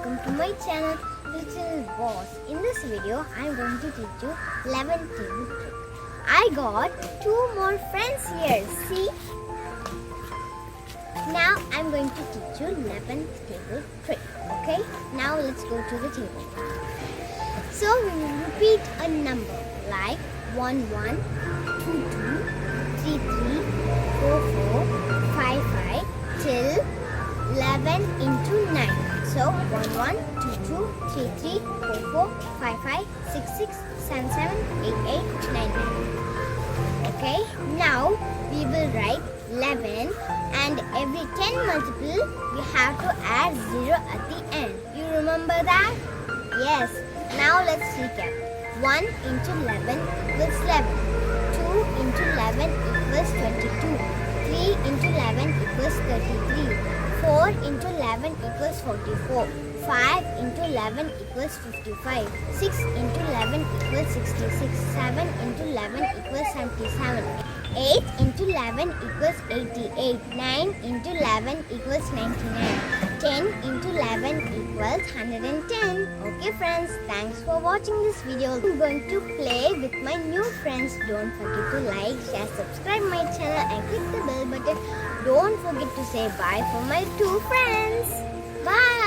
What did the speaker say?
welcome to my channel Little Boss. In this video I am going to teach you 11th table trick. I got 2 more friends here, see? Now I am going to teach you 11th table trick, okay? Now let's go to the table. So we will repeat a number like 1 1, 2 2, 3 3, 4 4, 5 5 till 11 into 9. So 1 1, 2 2, 3 3, 4 4, 5 5, 6 6, 7 7, 8 8, 9 9. Okay, now we will write 11 and every 10 multiple we have to add 0 at the end. You remember that? Yes. Now let's recap. 1 into 11 equals 11. 2 into 11 equals 22. 3 into 11 equals 33. 4 into 11 equals 44. 5 into 11 equals 55. 6 into 11 equals 66. 7 into 11 equals 77. 8 into 11 equals 88. 9 into 11 equals 99. 10 into 11 equals 110. Okay friends, thanks for watching this video. I'm going to play with my new friends. Don't forget to like, share, subscribe my channel and click the bell button. Don't forget to say bye for my 2 friends. Bye.